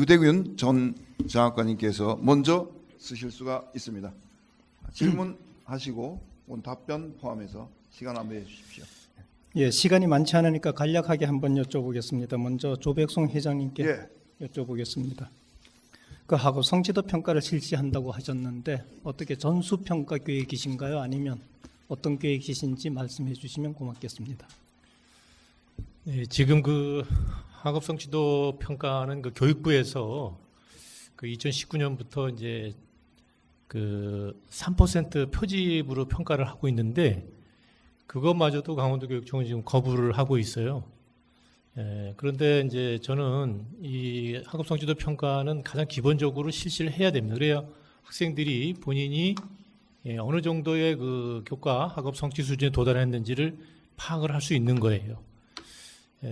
유대균 전 장학관님께서 먼저 쓰실 수가 있습니다. 질문하시고 온 답변 포함해서 시간 안배해 주십시오. 예, 시간이 많지 않으니까 간략하게 한번 여쭤보겠습니다. 먼저 조백송 회장님께 여쭤보겠습니다. 그 학업 성취도 평가를 실시한다고 하셨는데 어떻게 전수 평가 계획이신가요? 아니면 어떤 계획이신지 말씀해 주시면 고맙겠습니다. 네, 지금 그 학업 성취도 평가는 그 교육부에서 그 2019년부터 이제 그 3% 표집으로 평가를 하고 있는데 그것마저도 강원도교육청은 지금 거부를 하고 있어요. 그런데 이제 저는 이 학업 성취도 평가는 가장 기본적으로 실시를 해야 됩니다. 그래야 학생들이 본인이 어느 정도의 그 교과 학업 성취 수준에 도달했는지를 파악을 할 수 있는 거예요.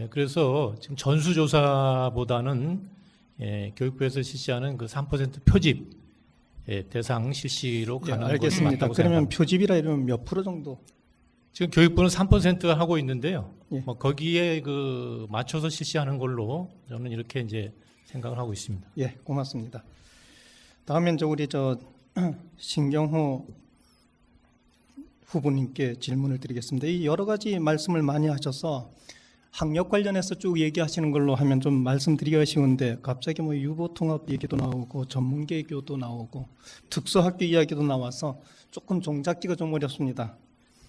그래서 지금 전수조사보다는 교육부에서 실시하는 그 3% 표집 대상 실시로 가는 알겠습니다. 그러면 표집이라 이러면 몇 프로 정도? 지금 교육부는 3% 하고 있는데요. 예. 뭐 거기에 그 맞춰서 실시하는 걸로 저는 이렇게 이제 생각을 하고 있습니다. 예, 고맙습니다. 다음엔 우리 신경호 후보님께 질문을 드리겠습니다. 이 여러 가지 말씀을 많이 하셔서 학력 관련해서 쭉 얘기하시는 걸로 하면 좀 말씀드리기가 쉬운데 갑자기 뭐 유보통합 얘기도 나오고 전문계교도 나오고 특수학교 이야기도 나와서 조금 종잡기가 좀 어렵습니다.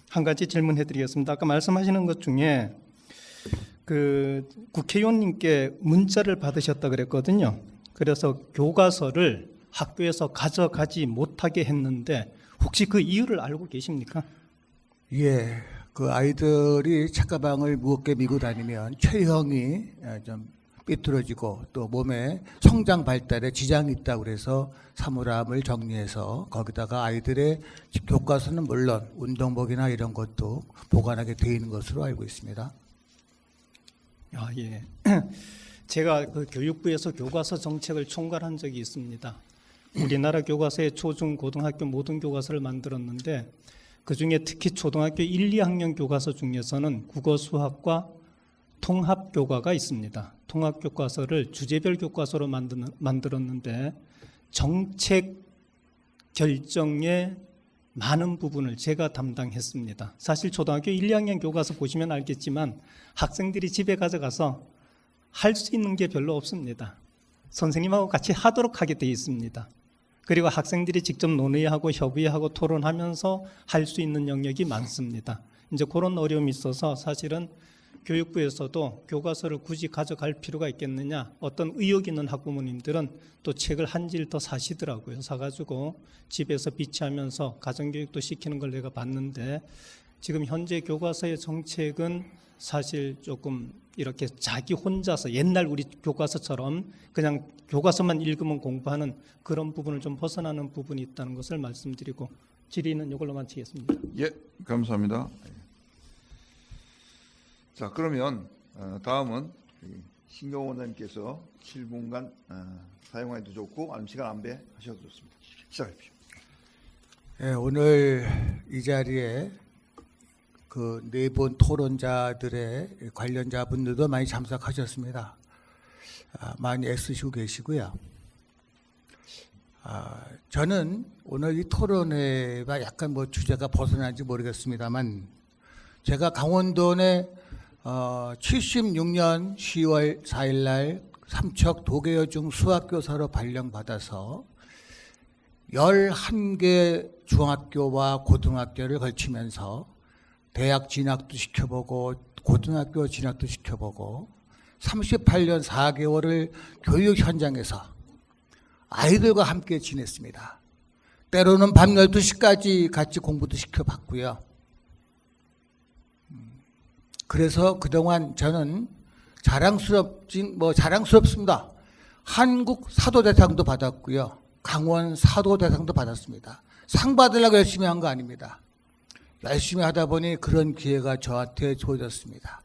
한 가지 질문해 드리겠습니다. 아까 말씀하시는 것 중에 그 국회의원님께 문자를 받으셨다 그랬거든요. 그래서 교과서를 학교에서 가져가지 못하게 했는데 혹시 그 이유를 알고 계십니까? 예, 그 아이들이 책가방을 무겁게 메고 다니면 체형이 좀 삐뚤어지고 또 몸에 성장 발달에 지장이 있다고 그래서 사물함을 정리해서 거기다가 아이들의 교과서는 물론 운동복이나 이런 것도 보관하게 되어 있는 것으로 알고 있습니다. 아, 예. 제가 그 교육부에서 교과서 정책을 총괄한 적이 있습니다. 우리나라 교과서의 초중 고등학교 모든 교과서를 만들었는데 그중에 특히 초등학교 1, 2학년 교과서 중에서는 국어 수학과 통합 교과가 있습니다. 통합 교과서를 주제별 교과서로 만들었는데 정책 결정의 많은 부분을 제가 담당했습니다. 사실 초등학교 1, 2학년 교과서 보시면 알겠지만 학생들이 집에 가져가서 할 수 있는 게 별로 없습니다. 선생님하고 같이 하도록 하게 되어 있습니다. 그리고 학생들이 직접 논의하고 협의하고 토론하면서 할 수 있는 영역이 많습니다. 이제 그런 어려움이 있어서 사실은 교육부에서도 교과서를 굳이 가져갈 필요가 있겠느냐, 어떤 의욕 있는 학부모님들은 또 책을 한 질 더 사시더라고요. 사가지고 집에서 비치하면서 가정교육도 시키는 걸 내가 봤는데 지금 현재 교과서의 정책은 사실 조금 이렇게 자기 혼자서 옛날 우리 교과서처럼 그냥 교과서만 읽으면 공부하는 그런 부분을 좀 벗어나는 부분이 있다는 것을 말씀드리고 질의는 이걸로 마치겠습니다. 예, 감사합니다. 자, 그러면 다음은 신경호 원장님께서 7분간 사용해도 좋고 아니면 시간 안배하셔도 좋습니다. 시작하십시오. 예, 오늘 이 자리에 그 네 분 토론자들의 관련자분들도 많이 참석하셨습니다. 많이 애쓰시고 계시고요. 저는 오늘 이 토론회가 약간 뭐 주제가 벗어난지 모르겠습니다만 제가 강원도내 76년 10월 4일 날 삼척 도계여중 수학교사로 발령받아서 11개 중학교와 고등학교를 걸치면서 대학 진학도 시켜보고 고등학교 진학도 시켜보고 38년 4개월을 교육 현장에서 아이들과 함께 지냈습니다. 때로는 밤 12시까지 같이 공부도 시켜봤고요. 그래서 그동안 저는 자랑스럽습니다. 한국 사도대상도 받았고요. 강원 사도대상도 받았습니다. 상 받으려고 열심히 한 거 아닙니다. 열심히 하다 보니 그런 기회가 저한테 주어졌습니다.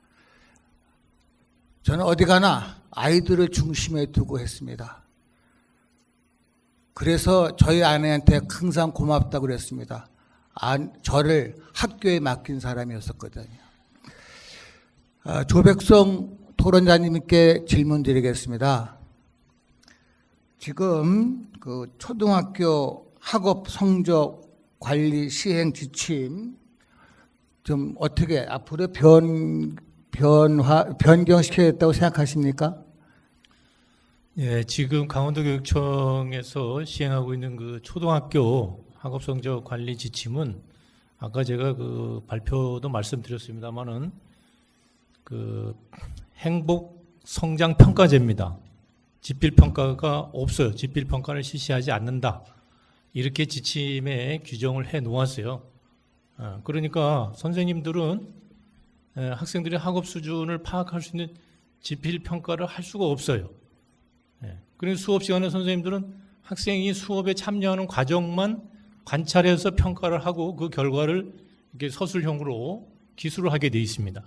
저는 어디 가나 아이들을 중심에 두고 했습니다. 그래서 저희 아내한테 항상 고맙다고 그랬습니다. 저를 학교에 맡긴 사람이었었거든요. 조백성 토론자님께 질문 드리겠습니다. 지금 그 초등학교 학업 성적 관리 시행 지침 좀 어떻게 앞으로 변경시켜야겠다고 생각하십니까? 예, 지금 강원도교육청에서 시행하고 있는 그 초등학교 학업성적 관리 지침은 아까 제가 그 발표도 말씀드렸습니다만은 그 행복 성장 평가제입니다. 지필 평가가 없어요. 지필 평가를 실시하지 않는다. 이렇게 지침에 규정을 해 놓았어요. 그러니까 선생님들은 학생들의 학업 수준을 파악할 수 있는 지필 평가를 할 수가 없어요. 그래서 수업 시간에 선생님들은 학생이 수업에 참여하는 과정만 관찰해서 평가를 하고 그 결과를 이렇게 서술형으로 기술을 하게 돼 있습니다.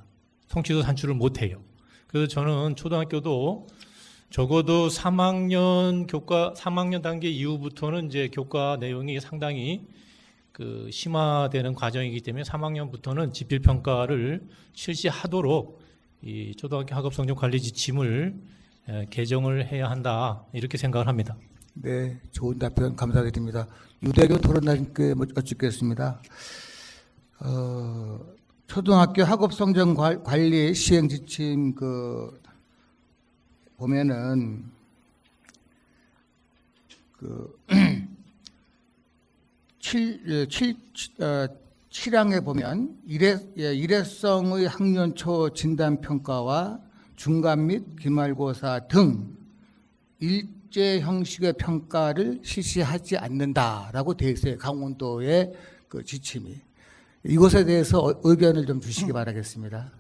성취도 산출을 못 해요. 그래서 저는 초등학교도 적어도 3학년 단계 이후부터는 이제 교과 내용이 상당히 그 심화되는 과정이기 때문에 3학년부터는 지필 평가를 실시하도록 이 초등학교 학업 성적 관리 지침을 개정을 해야 한다 이렇게 생각을 합니다. 네, 좋은 답변 감사드립니다. 유대교 토론단께 여쭙겠습니다. 초등학교 학업 성적 관리 시행 지침 그 보면은 그 7항에 보면 일회성의 학년초 진단 평가와 중간 및 기말고사 등 일제 형식의 평가를 실시하지 않는다라고 되어 있어요. 강원도의 그 지침이. 이것에 대해서 의견을 좀 주시기 바라겠습니다.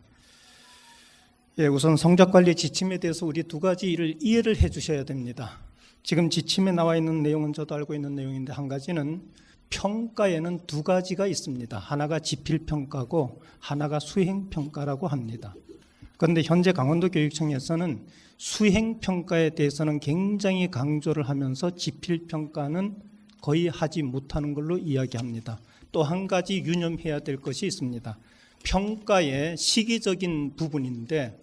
예, 우선 성적관리 지침에 대해서 우리 두 가지 일을 이해를 해 주셔야 됩니다. 지금 지침에 나와 있는 내용은 저도 알고 있는 내용인데 한 가지는 평가에는 두 가지가 있습니다. 하나가 지필평가고 하나가 수행평가라고 합니다. 그런데 현재 강원도교육청에서는 수행평가에 대해서는 굉장히 강조를 하면서 지필평가는 거의 하지 못하는 걸로 이야기합니다. 또 한 가지 유념해야 될 것이 있습니다. 평가의 시기적인 부분인데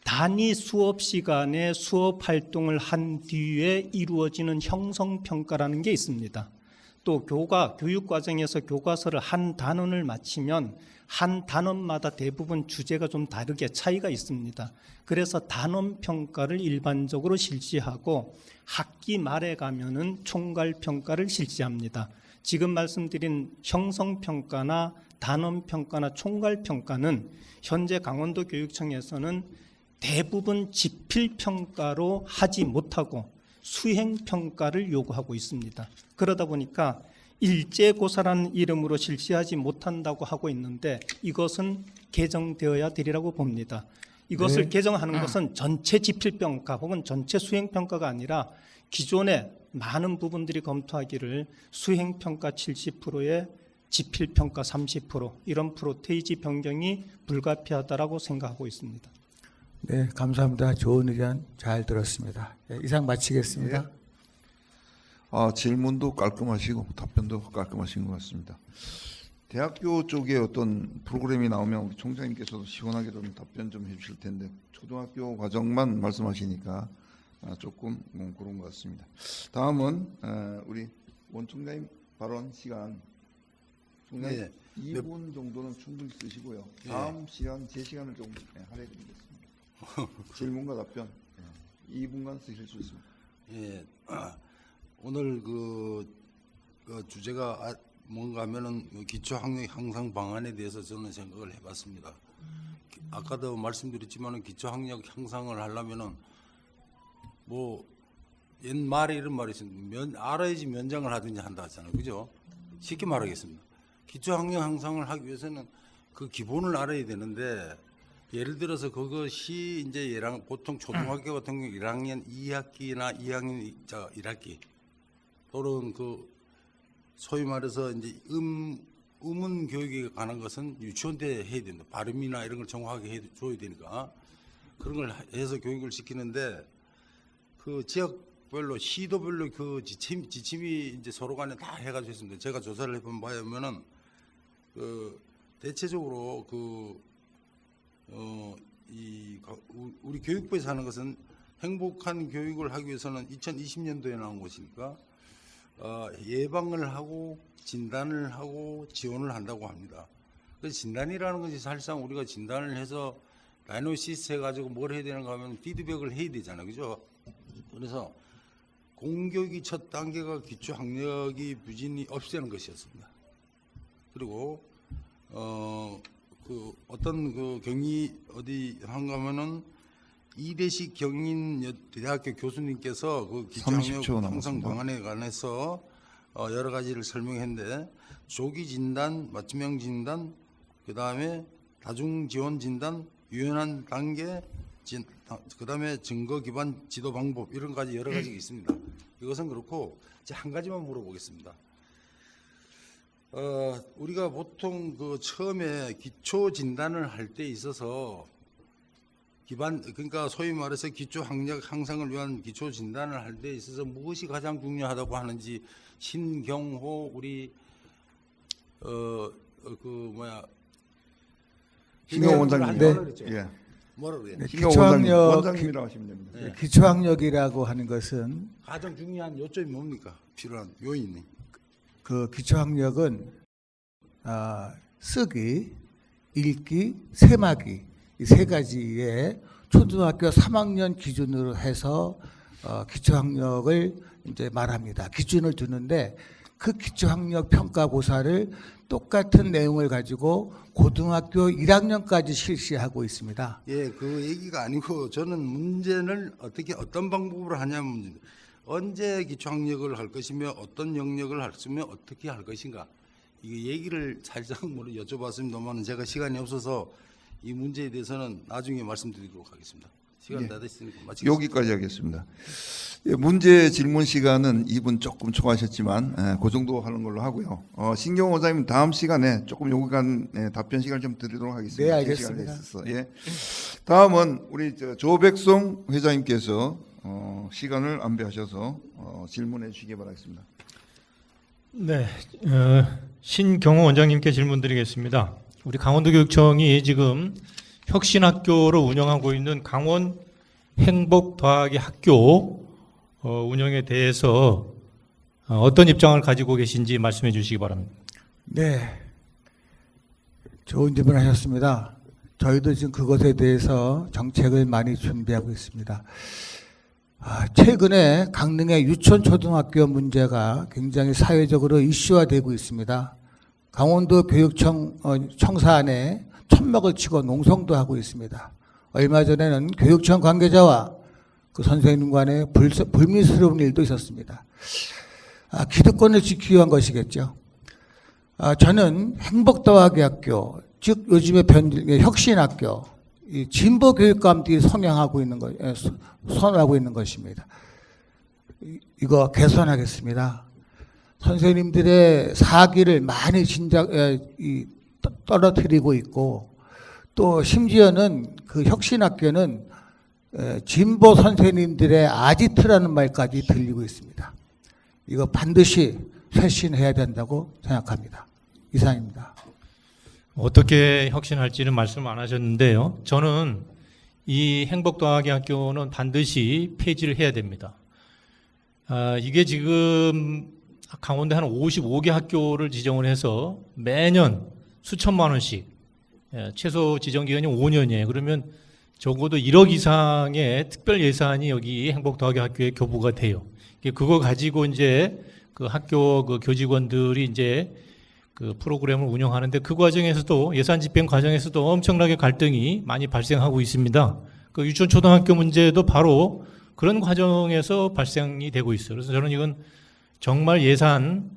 단위 수업 시간에 수업 활동을 한 뒤에 이루어지는 형성평가라는 게 있습니다. 또 교육 과정에서 교과서를 한 단원을 마치면 한 단원마다 대부분 주제가 좀 다르게 차이가 있습니다. 그래서 단원 평가를 일반적으로 실시하고 학기 말에 가면은 총괄 평가를 실시합니다. 지금 말씀드린 형성평가나 단원평가나 총괄평가는 현재 강원도교육청에서는 대부분 지필평가로 하지 못하고 수행평가를 요구하고 있습니다. 그러다 보니까 일제고사라는 이름으로 실시하지 못한다고 하고 있는데 이것은 개정되어야 되리라고 봅니다. 이것을 네. 개정하는 것은 전체 지필평가 혹은 전체 수행평가가 아니라 기존에 많은 부분들이 검토하기를 수행평가 70%에 지필평가 30% 이런 프로테이지 변경이 불가피하다라고 생각하고 있습니다. 네, 감사합니다. 좋은 의견 잘 들었습니다. 네, 이상 마치겠습니다. 질문도 깔끔하시고 답변도 깔끔하신 것 같습니다. 대학교 쪽에 어떤 프로그램이 나오면 우리 총장님께서도 시원하게 좀 답변 좀 해주실 텐데 초등학교 과정만 말씀하시니까 조금 그런 것 같습니다. 다음은 우리 원 총장님 발언 시간 총장님 네. 2분 정도는 충분히 쓰시고요. 다음 시간 제 시간을 좀 할애드리겠습니다. 질문과 답변 2분간 쓰실 수 있습니다. 예, 오늘 그 주제가 뭔가 하면은 기초학력 향상 방안에 대해서 저는 생각을 해봤습니다. 아까도 말씀드렸지만은 기초학력 향상을 하려면은 뭐 옛말에 이런 말이 있습니다. 알아야지 면장을 하든지 한다 하잖아요, 그죠? 쉽게 말하겠습니다. 기초학력 향상을 하기 위해서는 그 기본을 알아야 되는데. 예를 들어서 그것이 이제 보통 초등학교 같은 경우 1학년 2학기나 2학년 1학기 또는 그 소위 말해서 이제 음운 교육에 관한 것은 유치원 때 해야 된다. 발음이나 이런 걸 정확하게 해줘야 되니까 그런 걸 해서 교육을 시키는데 그 지역별로 시도별로 그 지침이 이제 서로 간에 다 해가지고 있습니다. 제가 조사를 해본 바에는 그 대체적으로 우리 교육부에서 하는 것은 행복한 교육을 하기 위해서는 2020년도에 나온 것이니까 예방을 하고 진단을 하고 지원을 한다고 합니다. 그 진단이라는 것이 사실상 우리가 진단을 해서 다이노시스 해가지고 뭘 해야 되는가 하면 피드백을 해야 되잖아요. 그죠? 그래서 공교육이 첫 단계가 기초학력이 부진이 없애는 것이었습니다. 그리고 그 어떤 그 경위 어디 한가 하면은 이대식 경인 대학교 교수님께서 그 30초 기초학력 남았습니다. 향상 방안에 관해서 여러 가지를 설명했는데 조기 진단, 맞춤형 진단, 그 다음에 다중 지원 진단, 유연한 단계, 그 다음에 증거 기반 지도 방법 이런 가지 여러 가지가 있습니다. 이것은 그렇고 이제 한 가지만 물어보겠습니다. 우리가 보통 그 처음에 기초 진단을 할 때 있어서 그러니까 소위 말해서 기초 학력 향상을 위한 기초 진단을 할 때 있어서 무엇이 가장 중요하다고 하는지 신경호 우리 신경 원장님. 네. 예. 뭐라 그래요? 네, 신경 기초학력, 원장님이라고 하시면 됩니다. 네. 기초학력이라고 하는 것은 가장 중요한 요점이 뭡니까? 필요한 요인이. 그 기초학력은 쓰기, 읽기, 세마기 이 세 가지의 초등학교 3학년 기준으로 해서 기초학력을 이제 말합니다. 기준을 두는데 그 기초학력 평가고사를 똑같은 내용을 가지고 고등학교 1학년까지 실시하고 있습니다. 예, 그 얘기가 아니고 저는 문제를 어떤 방법으로 하냐면 문제인데 언제 기초학력을 할 것이며 어떤 영역을 할 수며 어떻게 할 것인가 이 얘기를 살짝 여쭤봤습니다만 제가 시간이 없어서 이 문제에 대해서는 나중에 말씀드리도록 하겠습니다. 시간 다 됐으니까 마치겠습니다. 여기까지 하겠습니다. 예, 문제 질문 시간은 2분 조금 초과하셨지만 그 정도 하는 걸로 하고요. 신경 원장님 다음 시간에 조금 요구한 답변 시간을 좀 드리도록 하겠습니다. 네, 알겠습니다. 긴 시간이 있어서. 예. 다음은 우리 조백송 회장님께서 시간을 안배하셔서 질문해 주시기 바라겠습니다. 네, 신경호 원장님께 질문드리겠습니다. 우리 강원도교육청이 지금 혁신학교로 운영하고 있는 강원 행복더하기 학교 운영에 대해서 어떤 입장을 가지고 계신지 말씀해 주시기 바랍니다. 네, 좋은 질문 하셨습니다. 저희도 지금 그것에 대해서 정책을 많이 준비하고 있습니다. 최근에 강릉의 유천초등학교 문제가 굉장히 사회적으로 이슈화되고 있습니다. 강원도 교육청 청사 안에 천막을 치고 농성도 하고 있습니다. 얼마 전에는 교육청 관계자와 그 선생님 간에 불미스러운 일도 있었습니다. 기득권을 지키기 위한 것이겠죠. 저는 행복더하기 학교, 즉 요즘의 혁신학교, 이 진보 교육감들이 선호하고 있는 것입니다. 이거 개선하겠습니다. 선생님들의 사기를 많이 떨어뜨리고 있고 또 심지어는 그 혁신학교는 진보 선생님들의 아지트라는 말까지 들리고 있습니다. 이거 반드시 쇄신해야 된다고 생각합니다. 이상입니다. 어떻게 혁신할지는 말씀 안 하셨는데요. 저는 이 행복더하기 학교는 반드시 폐지를 해야 됩니다. 이게 지금 강원도에 한 55개 학교를 지정을 해서 매년 수천만 원씩, 최소 지정 기간이 5년이에요. 그러면 적어도 1억 이상의 특별 예산이 여기 행복더하기 학교에 교부가 돼요. 그거 가지고 이제 그 학교 그 교직원들이 이제 그 프로그램을 운영하는데 그 과정에서도 예산 집행 과정에서도 엄청나게 갈등이 많이 발생하고 있습니다. 그 유천초등학교 문제도 바로 그런 과정에서 발생이 되고 있어요. 그래서 저는 이건 정말 예산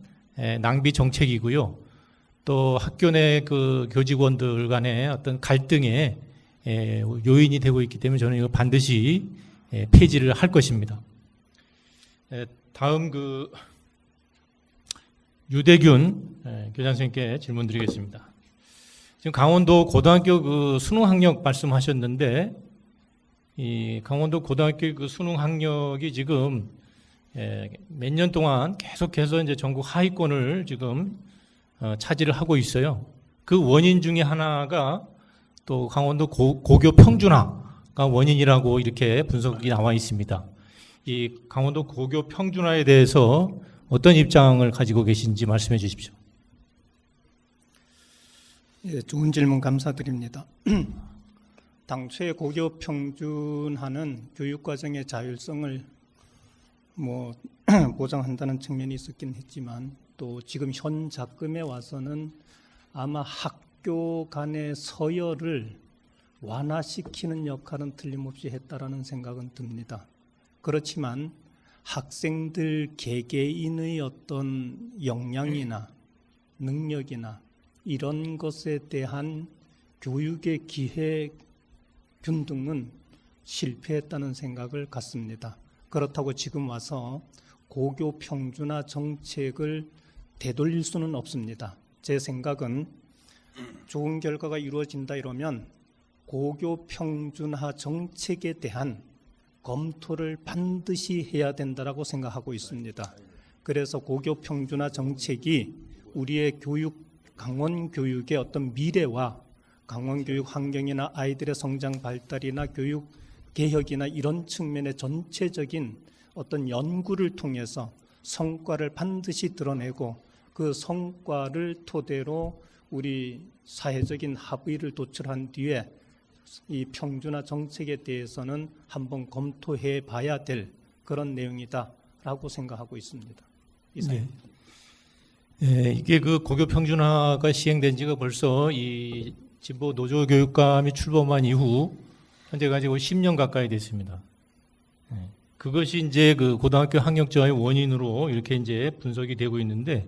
낭비 정책이고요. 또 학교 내 그 교직원들 간의 어떤 갈등의 요인이 되고 있기 때문에 저는 이거 반드시 폐지를 할 것입니다. 다음 그 유대균 교장 선생님께 질문드리겠습니다. 지금 강원도 고등학교 그 수능 학력 말씀하셨는데 이 강원도 고등학교 그 수능 학력이 지금 몇 년 동안 계속해서 이제 전국 하위권을 지금 차지를 하고 있어요. 그 원인 중에 하나가 또 강원도 고교 평준화 원인이라고 이렇게 분석이 나와 있습니다. 이 강원도 고교 평준화에 대해서 어떤 입장을 가지고 계신지 말씀해 주십시오. 예, 좋은 질문 감사드립니다. 당초에 고교 평준화는 교육과정의 자율성을 보장한다는 측면이 있었긴 했지만 또 지금 현 작금에 와서는 아마 학교 간의 서열을 완화시키는 역할은 틀림없이 했다라는 생각은 듭니다. 그렇지만 학생들 개개인의 어떤 역량이나 능력이나 이런 것에 대한 교육의 기회 균등은 실패했다는 생각을 갖습니다. 그렇다고 지금 와서 고교 평준화 정책을 되돌릴 수는 없습니다. 제 생각은 좋은 결과가 이루어진다 이러면 고교 평준화 정책에 대한 검토를 반드시 해야 된다라고 생각하고 있습니다. 그래서 고교 평준화 정책이 우리의 강원 교육의 어떤 미래와 강원 교육 환경이나 아이들의 성장 발달이나 교육 개혁이나 이런 측면의 전체적인 어떤 연구를 통해서 성과를 반드시 드러내고 그 성과를 토대로 우리 사회적인 합의를 도출한 뒤에 이 평준화 정책에 대해서는 한번 검토해 봐야 될 그런 내용이다라고 생각하고 있습니다. 이상입니다. 네. 이게 그 고교 평준화가 시행된 지가 벌써 이 진보 노조 교육감이 출범한 이후 현재 가지고 10년 가까이 됐습니다. 네. 그것이 이제 그 고등학교 학력저하의 원인으로 이렇게 이제 분석이 되고 있는데,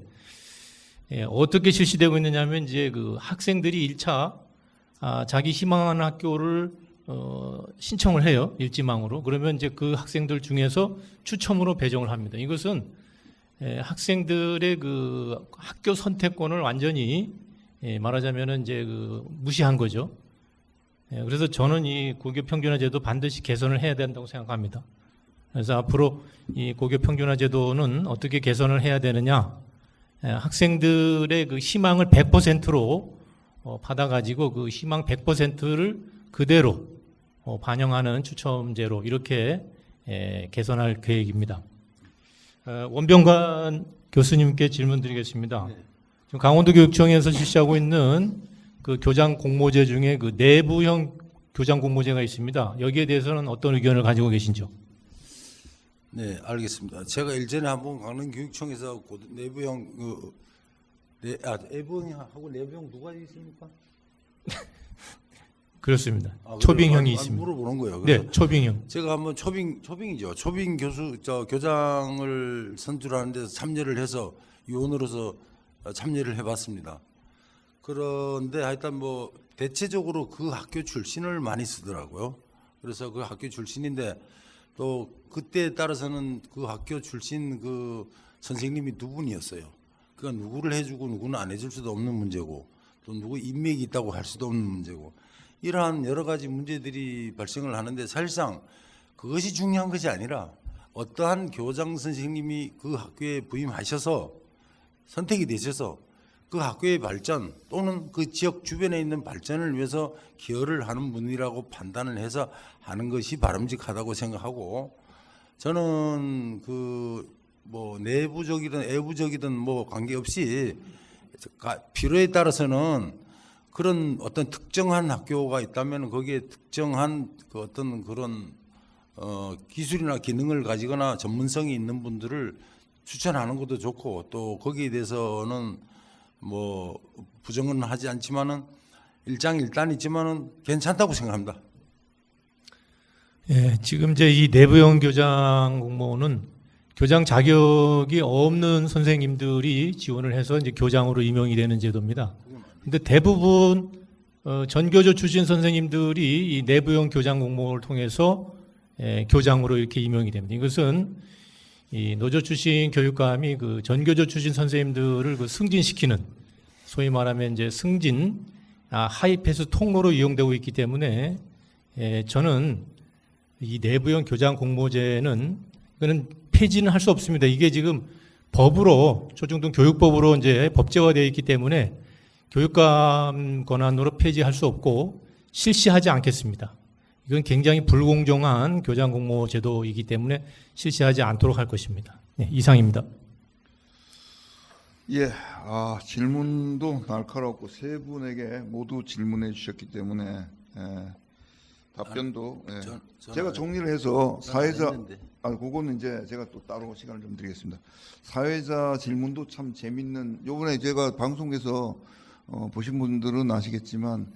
어떻게 실시되고 있느냐면 이제 그 학생들이 1차 자기 희망하는 학교를 신청을 해요. 일지망으로. 그러면 이제 그 학생들 중에서 추첨으로 배정을 합니다. 이것은 학생들의 그 학교 선택권을 완전히 말하자면은 이제 그 무시한 거죠. 그래서 저는 이 고교 평준화 제도 반드시 개선을 해야 된다고 생각합니다. 그래서 앞으로 이 고교 평준화 제도는 어떻게 개선을 해야 되느냐? 학생들의 그 희망을 100%로 받아가지고 그 희망 100%를 그대로 반영하는 추첨제로 이렇게 개선할 계획입니다. 원병관 교수님께 질문드리겠습니다. 지금 강원도교육청에서 실시하고 있는 그 교장 공모제 중에 그 내부형 교장 공모제가 있습니다. 여기에 대해서는 어떤 의견을 가지고 계신지요? 네, 알겠습니다. 제가 일전에 한번 강릉교육청에서 내부형 내부형하고 내부형 누가 있습니까? 그렇습니다. 그래요? 초빙형이 있습니다. 물어보는 거예요. 네, 초빙형. 제가 한번 초빙이죠. 초빙 교장을 선출하는 데서 참여를 해서 위원으로서 참여를 해봤습니다. 그런데 하여튼 뭐 대체적으로 그 학교 출신을 많이 쓰더라고요. 그래서 그 학교 출신인데 또 그때에 따라서는 그 학교 출신 그 선생님이 두 분이었어요. 그러니까 누구를 해주고 누구는 안 해줄 수도 없는 문제고 또 누구 인맥이 있다고 할 수도 없는 문제고 이러한 여러 가지 문제들이 발생을 하는데 사실상 그것이 중요한 것이 아니라 어떠한 교장 선생님이 그 학교에 부임하셔서 선택이 되셔서 그 학교의 발전 또는 그 지역 주변에 있는 발전을 위해서 기여를 하는 분이라고 판단을 해서 하는 것이 바람직하다고 생각하고 저는 그 뭐 내부적이든 외부적이든 뭐 관계없이 필요에 따라서는 그런 어떤 특정한 학교가 있다면 거기에 특정한 그 어떤 그런 기술이나 기능을 가지거나 전문성이 있는 분들을 추천하는 것도 좋고 또 거기에 대해서는 뭐 부정은 하지 않지만은 일장일단이지만은 괜찮다고 생각합니다. 예, 지금 이제 이 내부형 교장 공모는 교장 자격이 없는 선생님들이 지원을 해서 이제 교장으로 임용이 되는 제도입니다. 근데 대부분 전교조 출신 선생님들이 이 내부형 교장 공모를 통해서 교장으로 이렇게 임용이 됩니다. 이것은 이 노조 출신 교육감이 그 전교조 출신 선생님들을 그 승진시키는 소위 말하면 이제 승진 하이패스 통로로 이용되고 있기 때문에 저는 이 내부형 교장 공모제는 그는 폐지는 할 수 없습니다. 이게 지금 법으로 초중등 교육법으로 이제 법제화되어 있기 때문에 교육감 권한으로 폐지할 수 없고 실시하지 않겠습니다. 이건 굉장히 불공정한 교장 공모 제도이기 때문에 실시하지 않도록 할 것입니다. 네, 이상입니다. 예, 질문도 날카롭고 세 분에게 모두 질문해 주셨기 때문에 답변도 제가 정리를 해서 사회자 그거는 이제 제가 또 따로 시간을 좀 드리겠습니다. 사회자 질문도 참 재밌는 요번에 제가 방송에서 보신 분들은 아시겠지만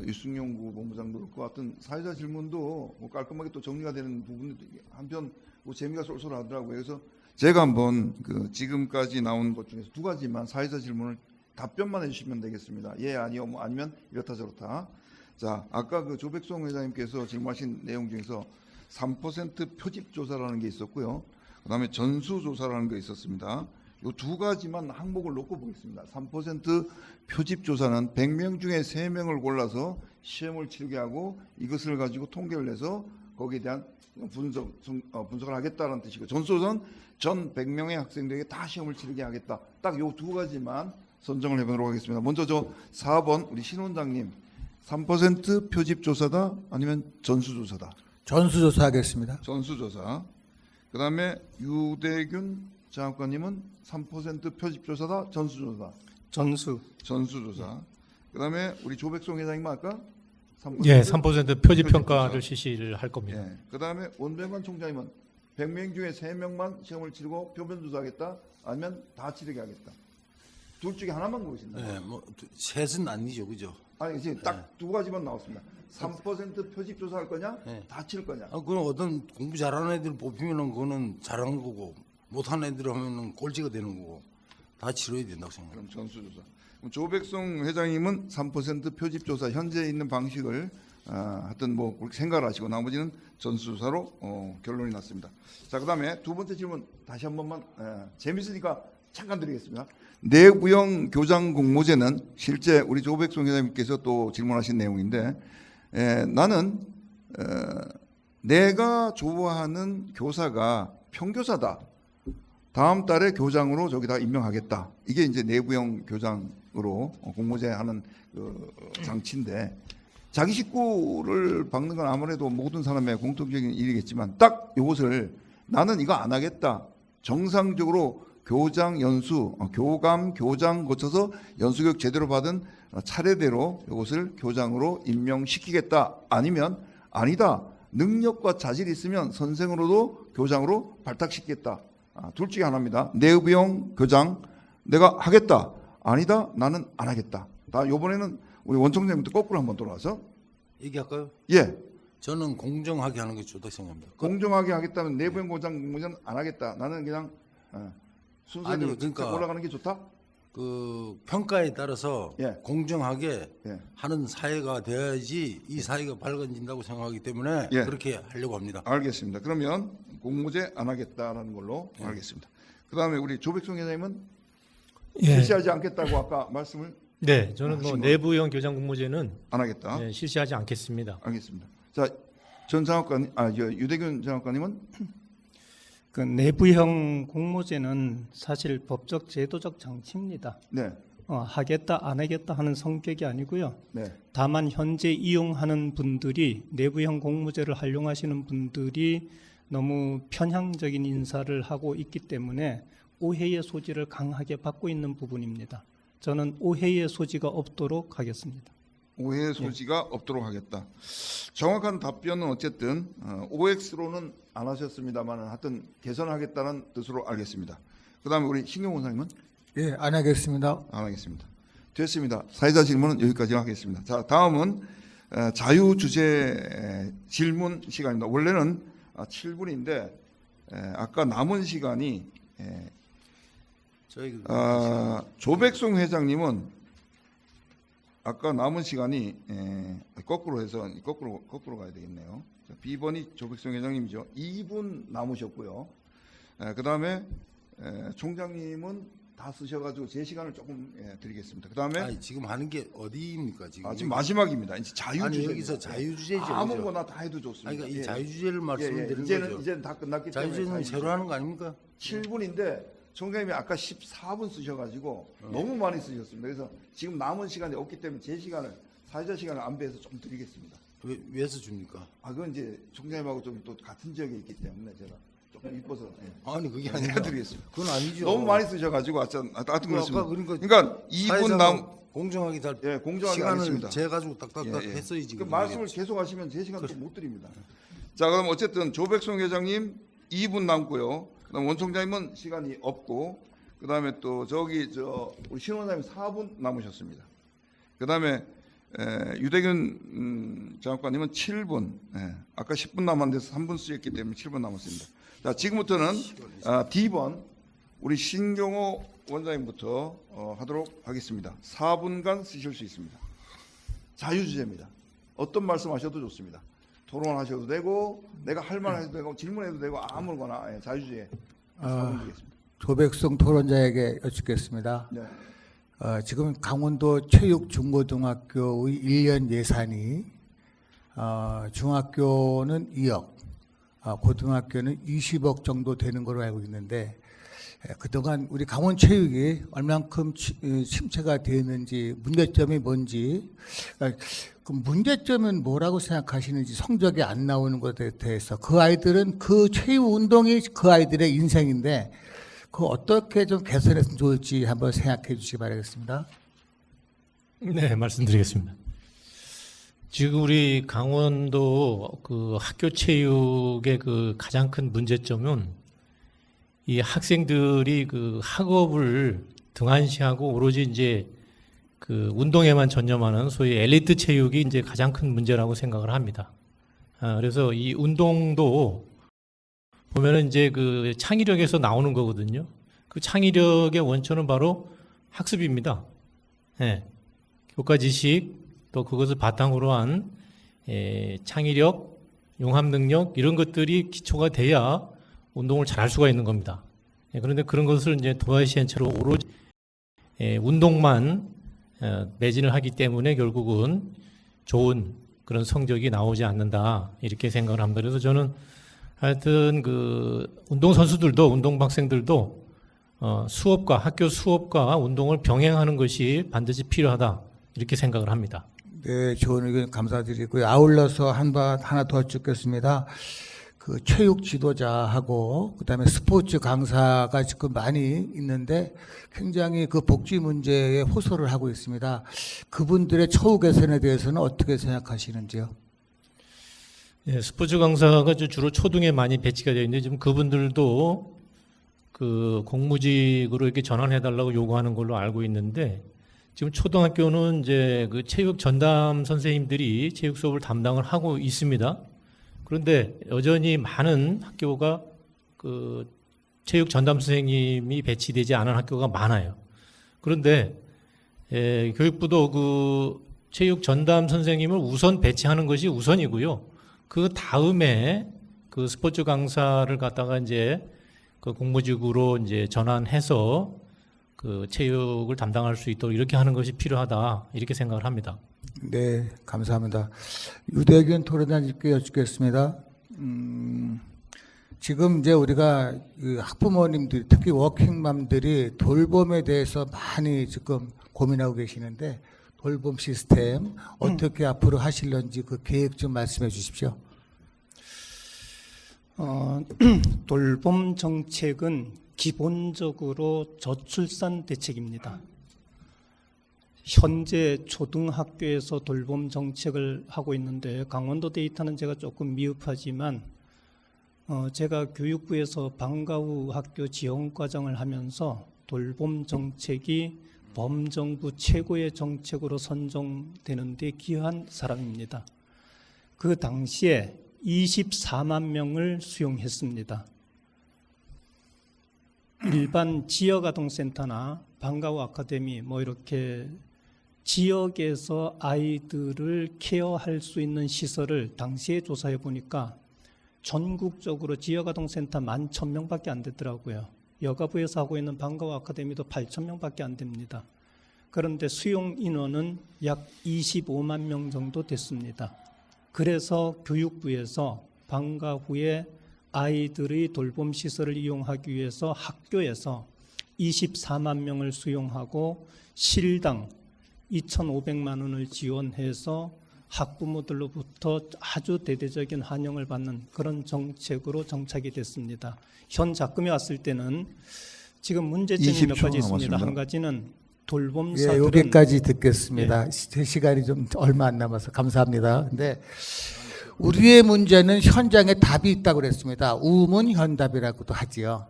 유승용 본부장도 그렇고 하여튼 사회자 질문도 뭐 깔끔하게 또 정리가 되는 부분도 한편 뭐 재미가 쏠쏠하더라고요. 그래서 제가 한번 그 지금까지 나온 것 중에서 두 가지만 사회자 질문을 답변만 해주시면 되겠습니다. 예, 아니요, 뭐 아니면 이렇다 저렇다. 자, 아까 그 조백송 회장님께서 질문하신 내용 중에서 3% 표집 조사라는 게 있었고요. 그다음에 전수 조사라는 게 있었습니다. 이 두 가지만 항목을 놓고 보겠습니다. 3% 표집 조사는 100명 중에 3명을 골라서 시험을 치르게 하고 이것을 가지고 통계를 내서 거기에 대한 분석을 하겠다는 뜻이고, 전수조사는 전 100명의 학생들에게 다 시험을 치르게 하겠다. 딱 이 두 가지만 선정을 해보도록 하겠습니다. 먼저 저 4번 우리 신 원장님, 3% 표집 조사다 아니면 전수 조사다? 전수조사 하겠습니다. 전수 조사. 그다음에 유대균 장학관님은 3% 표집 조사다, 전수 조사다? 전수. 전수 조사. 그다음에 우리 조백송 회장님 아까 3% 예, 3% 표지 평가를 실시를 할 겁니다. 예. 그다음에 원병관 총장님은 100명 중에 3명만 시험을 치르고 표본 조사하겠다, 아니면 다 치르게 하겠다. 둘 중에 하나만 고르신다. 네, 뭐 셋은 아니죠, 그죠? 아니 지금 딱 두 가지만 나왔습니다. 3% 표집 조사할 거냐, 네. 다 칠 거냐. 그건 어떤 공부 잘하는 애들 뽑히면은 그거는 잘하는 거고, 못하는 애들 하면은 꼴찌가 되는 거고, 다 치러야 된다고 생각합니다. 그럼 전수조사. 그럼 조백송 회장님은 3% 표집 조사 현재 있는 방식을 하여튼 뭐 그렇게 생각을 하시고 나머지는 전수조사로 결론이 났습니다. 자, 그다음에 두 번째 질문 다시 한 번만 재밌으니까 잠깐 드리겠습니다. 내부형 교장 공모제는 실제 우리 조백송 회장님께서 또 질문하신 내용인데 나는 내가 좋아하는 교사가 평교사다. 다음 달에 교장으로 저기다 임명하겠다. 이게 이제 내부형 교장으로 공모제 하는 그 장치인데, 자기 식구를 박는 건 아무래도 모든 사람의 공통적인 일이겠지만 딱 이것을 나는 이거 안 하겠다. 정상적으로 교장 연수, 교감, 교장 거쳐서 연수교육 제대로 받은 차례대로 이것을 교장으로 임명시키겠다. 아니면 아니다. 능력과 자질이 있으면 선생으로도 교장으로 발탁시키겠다. 둘 중에 하나입니다. 내부형 교장 내가 하겠다. 아니다. 나는 안 하겠다. 다 이번에는 우리 원 총장님부터 거꾸로 한번 돌아와서 얘기할까요? 예. 저는 공정하게 하는 게 좋다고 생각합니다. 공정하게 하겠다면 내부형 교장 공모는 안 하겠다. 나는 그냥 순서대로 아니, 그러니까 올라가는 게 좋다. 그 평가에 따라서 예. 공정하게 예. 하는 사회가 돼야지 이 사회가 밝아진다고 생각하기 때문에 예. 그렇게 하려고 합니다. 알겠습니다. 그러면 공모제 안 하겠다라는 걸로 알겠습니다. 그다음에 우리 조백송 회장님은 예. 실시하지 않겠다고 아까 말씀을 네, 저는 뭐 하신 내부형 교장 공모제는 안 하겠다. 예, 실시하지 않겠습니다. 알겠습니다. 자, 전 장학관, 유대균 장학관님은 그 내부형 공모제는 사실 법적 제도적 장치입니다. 네, 하겠다 안 하겠다 하는 성격이 아니고요. 네, 다만 현재 이용하는 분들이 내부형 공모제를 활용하시는 분들이 너무 편향적인 인사를 하고 있기 때문에 오해의 소지를 강하게 받고 있는 부분입니다. 저는 오해의 소지가 없도록 하겠습니다. 오해 소지가 없도록 하겠다. 정확한 답변은 어쨌든 OX로는 안 하셨습니다만 하여튼 개선하겠다는 뜻으로 알겠습니다. 그다음에 우리 신경 원장님은 예, 안 하겠습니다. 안 하겠습니다. 됐습니다. 사회자 질문은 여기까지 하겠습니다. 자, 다음은 자유주제 질문 시간입니다. 원래는 7분인데 아까 남은 시간이 저희 조백송 회장님은 아까 남은 시간이 거꾸로 해서 거꾸로 가야 되겠네요. 자, B번이 조백송 회장님이죠. 2분 남으셨고요. 그다음에 총장님은 다 쓰셔가지고 제 시간을 조금 드리겠습니다. 그다음에 아니, 지금 하는 게 어디입니까 지금? 지금 마지막입니다. 이제 아니 자유주제. 여기서 자유주제죠. 그죠? 아무거나 다 해도 좋습니다. 아니, 그러니까 이 예. 자유주제를 말씀드리는 거죠. 이제는 다 끝났기 때문에 자유주제는 새로 하는 거 아닙니까? 7분인데 총장님이 아까 14분 쓰셔가지고 너무 많이 쓰셨습니다. 그래서 지금 남은 시간이 없기 때문에 제 시간을 사회자 시간을 안배해서 좀 드리겠습니다. 왜서 줍니까? 그건 이제 총장님하고 좀 또 같은 지역에 있기 때문에 제가 조금 이뻐서 아니 그게 아니라 해드리겠습니다. 그건 아니죠. 너무 많이 쓰셔가지고 하여튼 그렇습니다. 그러니까 그러니까 2분 사회자가 남 공정하게 잘 공정하게 시간을 하겠습니다. 재 가지고 딱딱딱 예, 예. 했어야지. 그 말씀을 계속 하시면 제 시간 못 드립니다. 자, 그럼 어쨌든 조백송 회장님 2분 남고요. 그다음 원 총장님은 시간이 없고, 그다음에 또 우리 신 원장님 4분 남으셨습니다. 그다음에 유대균 장관님은 7분. 아까 10분 남았는데 3분 쓰였기 때문에 7분 남았습니다. 자, 지금부터는 D번 우리 신경호 원장님부터 하도록 하겠습니다. 4분간 쓰실 수 있습니다. 자유주제입니다. 어떤 말씀하셔도 좋습니다. 토론하셔도 되고, 내가 할 말 해도 되고, 질문해도 되고, 아무거나 자유주제 4분 드리겠습니다. 조백성 토론자에게 여쭙겠습니다. 네. 지금 강원도 체육중고등학교의 1년 예산이 중학교는 2억, 고등학교는 20억 정도 되는 걸로 알고 있는데, 그동안 우리 강원체육이 얼만큼 침체가 되었는지, 문제점이 뭔지, 그 문제점은 뭐라고 생각하시는지, 성적이 안 나오는 것에 대해서, 그 아이들은 그 체육 운동이 그 아이들의 인생인데 그 어떻게 좀 개선했으면 좋을지 한번 생각해 주시기 바라겠습니다. 네, 말씀드리겠습니다. 지금 우리 강원도 그 학교 체육의 그 가장 큰 문제점은 이 학생들이 그 학업을 등한시하고 오로지 이제 그 운동에만 전념하는 소위 엘리트 체육이 이제 가장 큰 문제라고 생각을 합니다. 그래서 이 운동도 보면은 이제 그 창의력에서 나오는 거거든요. 그 창의력의 원천은 바로 학습입니다. 예. 교과 지식 또 그것을 바탕으로 한 창의력, 융합 능력 이런 것들이 기초가 돼야 운동을 잘할 수가 있는 겁니다. 예. 그런데 그런 것을 이제 도화시한 채로 오로지 운동만 매진을 하기 때문에 결국은 좋은 그런 성적이 나오지 않는다 이렇게 생각을 합니다. 그래서 저는 하여튼 그 운동 선수들도 운동 학생들도 수업과 학교 수업과 운동을 병행하는 것이 반드시 필요하다 이렇게 생각을 합니다. 네, 좋은 의견 감사드리고요. 아울러서 하나 더 여쭙겠습니다. 그 체육 지도자하고 그다음에 스포츠 강사가 지금 많이 있는데 굉장히 그 복지 문제에 호소를 하고 있습니다. 그분들의 처우 개선에 대해서는 어떻게 생각하시는지요? 예, 스포츠 강사가 주로 초등에 많이 배치가 되어 있는데 지금 그분들도 그 공무직으로 이렇게 전환해달라고 요구하는 걸로 알고 있는데 지금 초등학교는 이제 그 체육 전담 선생님들이 체육 수업을 담당을 하고 있습니다. 그런데 여전히 많은 학교가 그 체육 전담 선생님이 배치되지 않은 학교가 많아요. 그런데 교육부도 그 체육 전담 선생님을 우선 배치하는 것이 우선이고요. 그 다음에 그 스포츠 강사를 갖다가 이제 그 공무직으로 이제 전환해서 그 체육을 담당할 수 있도록 이렇게 하는 것이 필요하다 이렇게 생각을 합니다. 네, 감사합니다. 유대균 토론자님께 여쭙겠습니다. 지금 이제 우리가 그 학부모님들, 특히 워킹맘들이 돌봄에 대해서 많이 지금 고민하고 계시는데 돌봄 시스템 어떻게 앞으로 하실런지 그 계획 좀 말씀해 주십시오. 돌봄 정책은 기본적으로 저출산 대책입니다. 현재 초등학교에서 돌봄 정책을 하고 있는데 강원도 데이터는 제가 조금 미흡하지만 제가 교육부에서 방과 후 학교 지원 과정을 하면서 돌봄 정책이 범정부 최고의 정책으로 선정되는 데 기여한 사람입니다. 그 당시에 24만 명을 수용했습니다. 일반 지역아동센터나 방과 후 아카데미 뭐 이렇게 지역에서 아이들을 케어할 수 있는 시설을 당시에 조사해 보니까 전국적으로 지역아동센터 11,000명밖에 안 되더라고요. 여가부에서 하고 있는 방과 후 아카데미도 8,000명밖에 안 됩니다. 그런데 수용 인원은 약 25만 명 정도 됐습니다. 그래서 교육부에서 방과 후에 아이들의 돌봄 시설을 이용하기 위해서 학교에서 24만 명을 수용하고 실당 2,500만 원을 지원해서 학부모들로부터 아주 대대적인 환영을 받는 그런 정책으로 정착이 됐습니다. 현 작금에 왔을 때는 지금 문제점이 20초 몇 가지 있습니다. 남았습니다. 한 가지는 돌봄 예, 사들은 여기까지 듣겠습니다. 제 시간이 좀 얼마 안 남아서 감사합니다. 근데 우리의 문제는 현장에 답이 있다고 그랬습니다. 우문현답이라고도 하지요.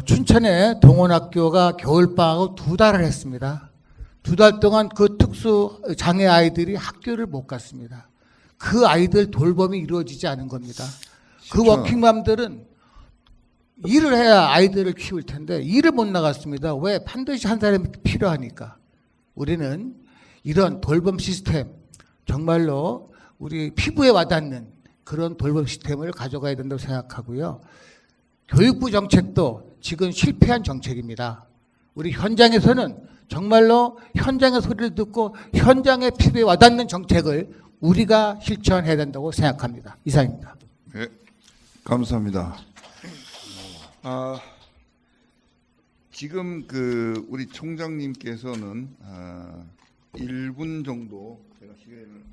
춘천에 동원학교가 겨울방학을 2달을 했습니다. 2달 동안 그 특수 장애 아이들이 학교를 못 갔습니다. 그 아이들 돌봄이 이루어지지 않은 겁니다. 그 그렇죠. 워킹맘들은 일을 해야 아이들을 키울 텐데 일을 못 나갔습니다. 왜? 반드시 한 사람이 필요하니까. 우리는 이런 돌봄 시스템, 정말로 우리 피부에 와닿는 그런 돌봄 시스템을 가져가야 된다고 생각하고요. 교육부 정책도 지금 실패한 정책입니다. 우리 현장에서는 정말로 현장의 소리를 듣고 현장의 피부에 와닿는 정책을 우리가 실천해야 된다고 생각합니다. 이상입니다. 네, 감사합니다. 지금 그 우리 총장님께서는 1분 정도 제가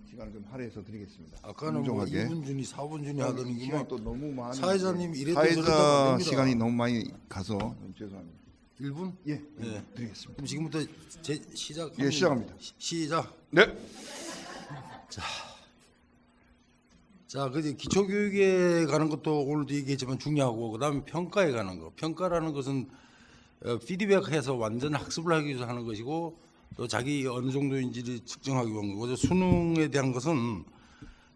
시간을 좀 할애해서 드리겠습니다. 아까는 뭐 공정하게. 2분 준이 4분 준이 하더니 시간이 또 너무 많이 사회자님 이랬던 저랬던 안 사회자 됩니다. 시간이 너무 많이 가서 좀 죄송합니다. 1분? 예, 예. 드리겠습니다. 그럼 지금부터 시작. 예, 시작합니다. 시작. 네. 자, 그 기초교육에 가는 것도 오늘도 얘기했지만 중요하고, 그다음에 평가에 가는 거. 평가라는 것은 피드백해서 완전 학습을 하기 위해서 하는 것이고, 또 자기 어느 정도인지를 측정하기 위한 거고, 수능에 대한 것은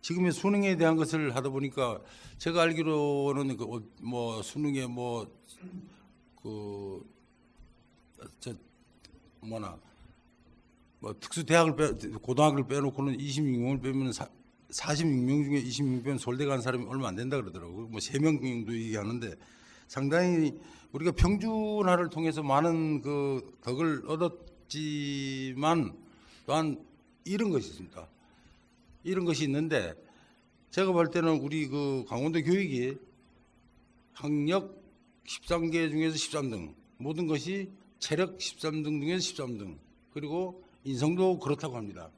지금의 수능에 대한 것을 하다 보니까 제가 알기로는 뭐 수능에 뭐 특수 대학을 고등학교를 빼놓고는 26명을 빼면 46명 중에 26명 서울대 간 사람이 얼마 안 된다 그러더라고요. 뭐 3명 정도 얘기하는데 상당히 우리가 평준화를 통해서 많은 그 덕을 얻었지만 또한 잃은 것이 있습니다. 잃은 것이 있는데 제가 볼 때는 우리 그 강원도 교육이 학력 13개 중에서 13등, 모든 것이 체력 13등 중에서 13등, 그리고 인성도 그렇다고 합니다.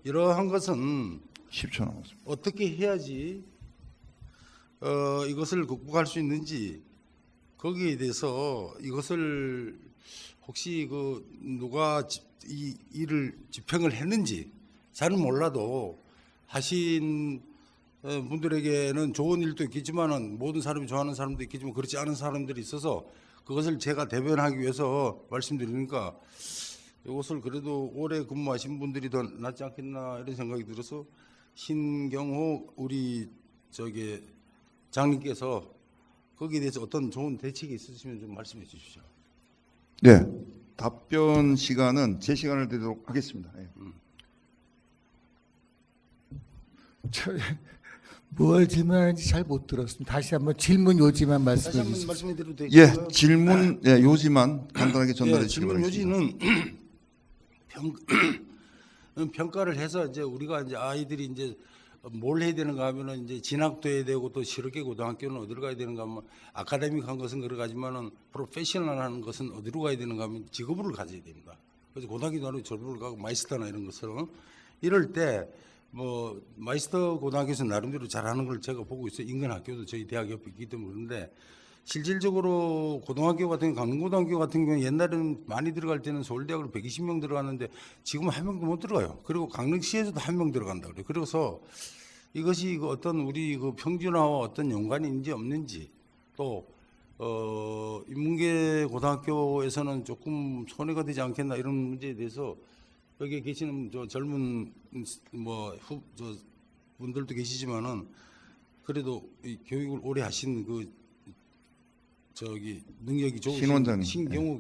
이러한 것은 10초 남았습니다. 어떻게 해야지 이것을 극복할 수 있는지, 거기에 대해서 이것을 혹시 그 누가 이 일을 집행을 했는지 잘은 몰라도 하신 분들에게는 좋은 일도 있겠지만은 모든 사람이 좋아하는 사람도 있겠지만 그렇지 않은 사람들이 있어서 그것을 제가 대변하기 위해서 말씀드리니까 이것을 그래도 오래 근무하신 분들이 더 낫지 않겠나 이런 생각이 들어서 신경호 우리 장님께서 거기에 대해서 어떤 좋은 대책이 있으시면 좀 말씀해 주십시오. 네, 답변 시간은 제 시간을 드리도록 하겠습니다. 예. 뭘 질문하는지 잘 못 들었습니다. 다시 한번 질문 요지만 다시 말씀해 한번 주십시오. 말씀해 드려도 예, 되겠어요? 질문 요지만 간단하게 전달해 주시기 질문 바랍니다. 요지는 평가를 해서 이제 우리가 이제 아이들이 이제 뭘 해야 되는가 하면은 이제 진학도 해야 되고 또 실업계 고등학교는 어디로 가야 되는가 하면 아카데믹한 것은 그러 가지만은 프로페셔널한 것은 어디로 가야 되는가 하면 직업을 가져야 됩니다. 그래서 고등학교 나로 졸업을 가고 마이스터나 이런 것처럼 이럴 때 뭐 마이스터 고등학교에서 나름대로 잘하는 걸 제가 보고 있어요. 인근 학교도 저희 대학 옆에 있기 때문에. 그런데 실질적으로 고등학교 같은 강릉고등학교 같은 경우 옛날에는 많이 들어갈 때는 서울대학으로 120명 들어갔는데 지금은 한 명도 못 들어가요. 그리고 강릉시에서도 한 명 들어간다 그래요. 그래서 이것이 그 어떤 우리 그 평준화와 어떤 연관이 있는지 없는지, 또 인문계 고등학교에서는 조금 손해가 되지 않겠나 이런 문제에 대해서 여기에 계시는 저 젊은 분들도 계시지만은 그래도 이 교육을 오래 하신 그 능력이 좋으신 신 원장님. 신경호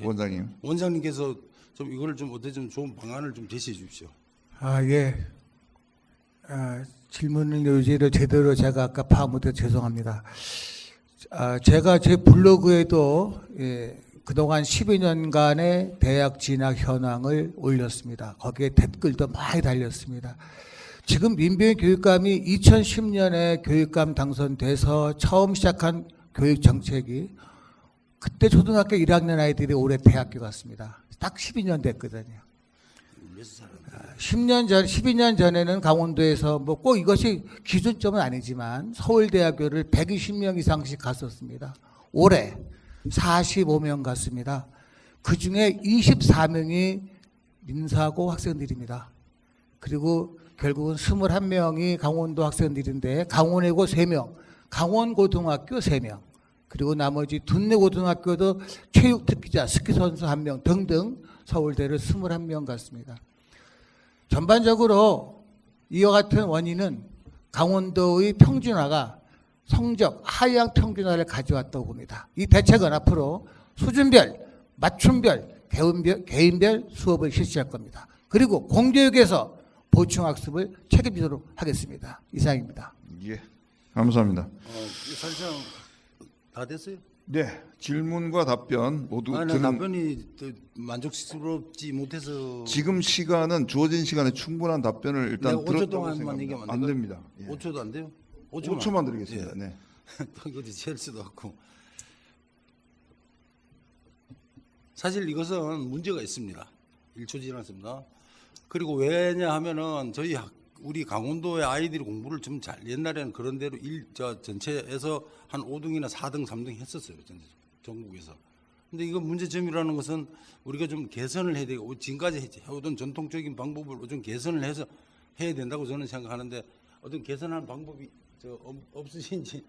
원장님. 원장님께서 좀 이거를 좀 어떻게 좀 좋은 방안을 좀 제시해 주십시오. 예. 질문을 요지를 제대로 제가 아까 파악 못해서 죄송합니다. 제가 제 블로그에도 그동안 12년간의 대학 진학 현황을 올렸습니다. 거기에 댓글도 많이 달렸습니다. 지금 민병희 교육감이 2010년에 교육감 당선돼서 처음 시작한 교육 정책이 그때 초등학교 1학년 아이들이 올해 대학교 갔습니다. 딱 12년 됐거든요. 16살한테 10년 전, 12년 전에는 강원도에서 뭐 꼭 이것이 기준점은 아니지만 서울대학교를 120명 이상씩 갔었습니다. 올해 45명 갔습니다. 그 중에 24명이 민사고 학생들입니다. 그리고 결국은 21명이 강원도 학생들인데 강원외고 3명, 강원고등학교 3명, 그리고 나머지 둔내고등학교도 체육특기자, 스키선수 1명 등등 서울대를 21명 갔습니다. 전반적으로 이와 같은 원인은 강원도의 평준화가 성적 하향 평준화를 가져왔다고 봅니다. 이 대책은 앞으로 수준별, 맞춤별, 개인별 수업을 실시할 겁니다. 그리고 공교육에서 보충학습을 책임지도록 하겠습니다. 이상입니다. 예, 감사합니다. 사실상 다 됐어요? 네, 질문과 답변 모두 아니, 답변이 또 만족스럽지 못해서 지금 시간은 주어진 시간에 충분한 답변을 일단 내가 5초 들었다고 동안만 생각합니다. 얘기하면 안 될까요? 됩니다. 예. 5초도 안 돼요? 5초만 드리겠습니다. 예. 네. 또 이것도 셀 수도 없고. 사실 이것은 문제가 있습니다. 1초 지났습니다. 그리고 왜냐하면은 우리 강원도의 아이들이 공부를 좀 잘, 옛날에는 그런 대로 전체에서 한 5등이나 4등, 3등 했었어요. 전국에서. 근데 이거 문제점이라는 것은 우리가 좀 개선을 해야 되고, 지금까지 해오던 전통적인 방법을 좀 개선을 해서 해야 된다고 저는 생각하는데, 어떤 개선하는 방법이 없으신지.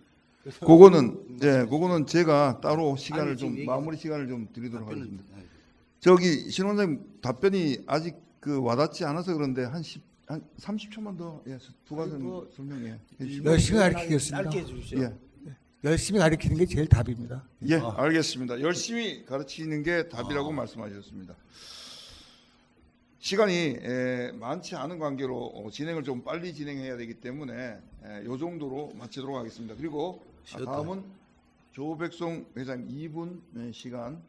그거는 제가 따로 시간을 아니, 지금 좀 마무리 시간을 좀 드리도록 하겠습니다. 네. 저기 신 원장님 답변이 아직 그 와닿지 않아서 그런데 한 30초만 더 부가선 설명해 주시면. 열심히 가르치겠습니다. 짧게 해주십시오. 예. 열심히 가르치는 게 제일 답입니다. 예, 알겠습니다. 열심히 가르치는 게 답이라고 말씀하셨습니다. 시간이 많지 않은 관계로 진행을 좀 빨리 진행해야 되기 때문에 이 정도로 마치도록 하겠습니다. 그리고 다음은 조백송 회장 2분 시간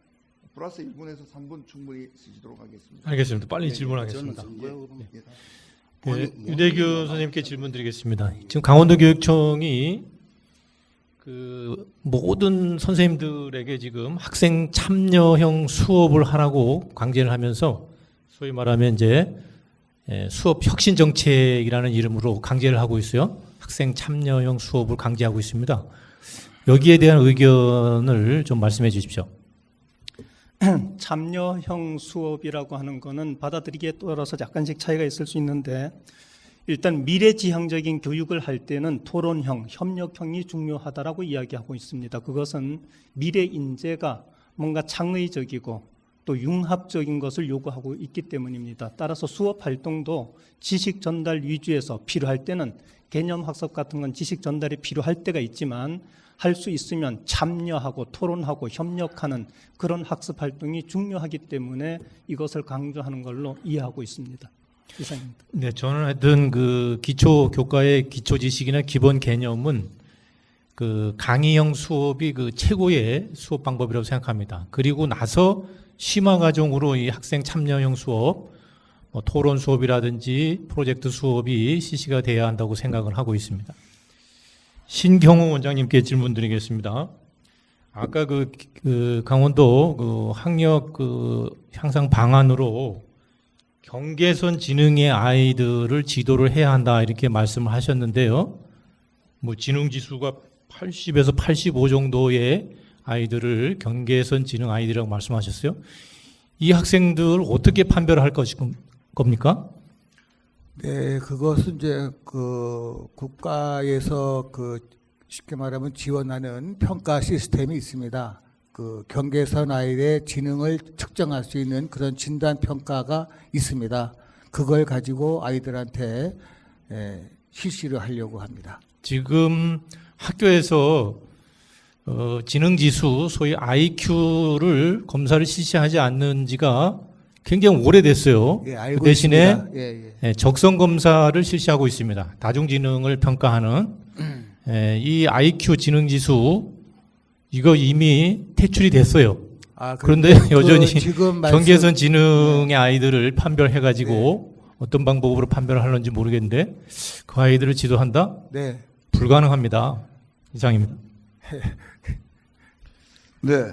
플러스 1분에서 3분 충분히 쓰시도록 하겠습니다. 알겠습니다. 빨리 저는 질문하겠습니다. 뭐예요, 그럼? 네, 유대규 선생님께 질문 드리겠습니다. 지금 강원도교육청이 그 모든 선생님들에게 지금 학생 참여형 수업을 하라고 강제를 하면서 소위 말하면 이제 수업 혁신 정책이라는 이름으로 강제를 하고 있어요. 학생 참여형 수업을 강제하고 있습니다. 여기에 대한 의견을 좀 말씀해 주십시오. 참여형 수업이라고 하는 거는 받아들이기에 따라서 약간씩 차이가 있을 수 있는데, 일단 미래지향적인 교육을 할 때는 토론형, 협력형이 중요하다라고 이야기하고 있습니다. 그것은 미래 인재가 뭔가 창의적이고 또 융합적인 것을 요구하고 있기 때문입니다. 따라서 수업 활동도 지식 전달 위주에서 필요할 때는 개념 학습 같은 건 지식 전달이 필요할 때가 있지만, 할 수 있으면 참여하고 토론하고 협력하는 그런 학습 활동이 중요하기 때문에 이것을 강조하는 걸로 이해하고 있습니다. 이상입니다. 네, 저는 하여튼 그 기초 교과의 기초 지식이나 기본 개념은 그 강의형 수업이 그 최고의 수업 방법이라고 생각합니다. 그리고 나서 심화 과정으로 이 학생 참여형 수업, 토론 수업이라든지 프로젝트 수업이 실시가 돼야 한다고 생각을 하고 있습니다. 신경호 원장님께 질문드리겠습니다. 아까 그 강원도 그 학력 향상 방안으로 경계선 지능의 아이들을 지도를 해야 한다 이렇게 말씀을 하셨는데요. 뭐 지능 지수가 80에서 85 정도의 아이들을 경계선 지능 아이들이라고 말씀하셨어요. 이 학생들 어떻게 판별할 겁니까? 네, 그것은 이제 그 국가에서 그 쉽게 말하면 지원하는 평가 시스템이 있습니다. 그 경계선 아이의 지능을 측정할 수 있는 그런 진단 평가가 있습니다. 그걸 가지고 아이들한테 실시를 하려고 합니다. 지금 학교에서 지능 지수 소위 IQ를 검사를 실시하지 않는 지가 굉장히 오래됐어요. 예, 알고 그 대신에 있습니다. 예. 적성 검사를 실시하고 있습니다. 다중지능을 평가하는 이 IQ 지능 지수 이거 이미 퇴출이 됐어요. 그런데 여전히 지금 경계선 지능의 아이들을 판별해가지고 어떤 방법으로 판별을 하는지 모르겠는데 그 아이들을 지도한다? 네. 불가능합니다. 이상입니다. 네.